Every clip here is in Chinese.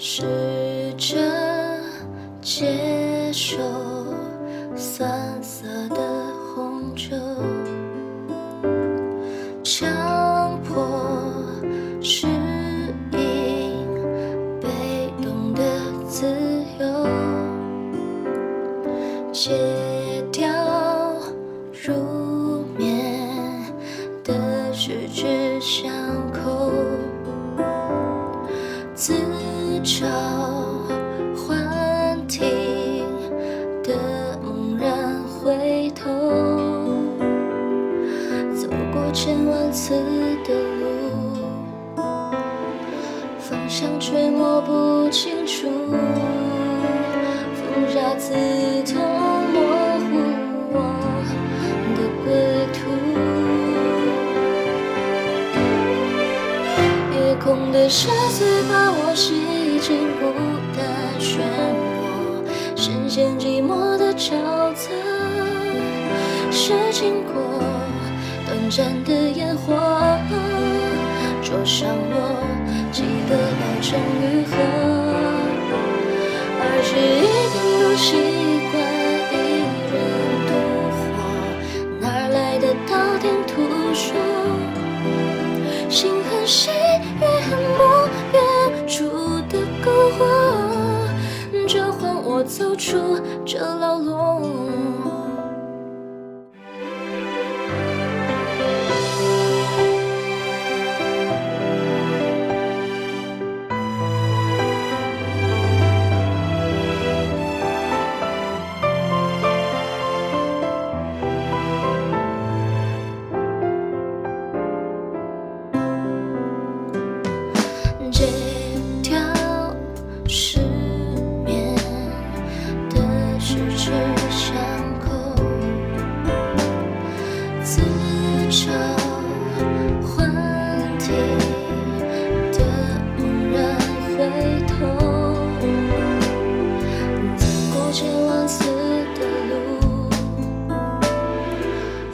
试着接受酸涩的红酒，强迫适应被动的自由，戒掉入眠的十指相扣，自找幻听的猛然回头，走过千万次的路，方向却摸不清楚，风沙刺痛模糊我的归途，夜空的深邃把我吸进孤单漩涡，深陷寂寞的沼泽，是经过短暂的烟火，灼伤我几个老成愈合，而是一点都习惯一人独活，哪来的道听途说，心很细雨很薄，远处的篝火，召唤我走出这牢笼。戒掉失眠的十指相扣，自找幻听的猛然回头，走过千万次的路，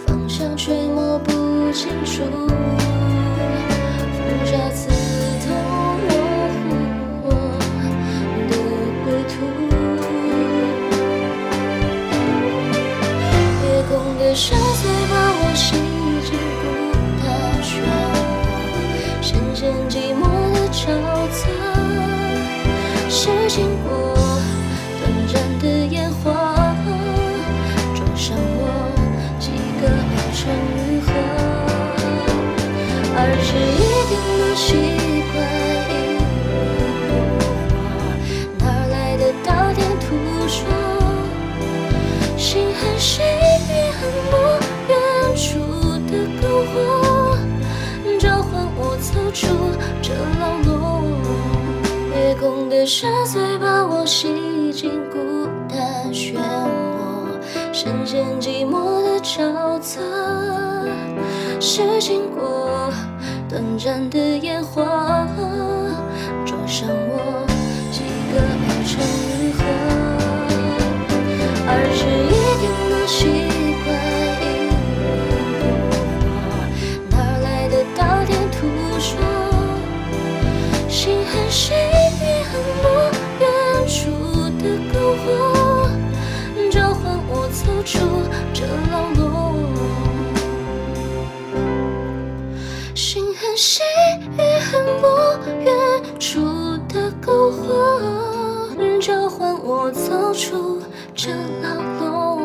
方向却摸不清楚，风沙刺深邃把我吸进孤单漩涡，深陷寂寞的沼泽，是经过短暂的烟火，灼伤我几个老成愈合，而是一点都习惯一人独活，哪来的道听途说，心很细很薄，远处的篝火，召唤我走出这牢笼。夜空的深邃把我吸进孤单漩涡，深陷寂寞的沼泽，是经过短暂的烟火，灼伤我几个老成愈合，而是一点都习细雨很薄，远处的篝火，召唤我走出这牢笼。心很细雨很薄，远处的篝火，召唤我走出这牢笼。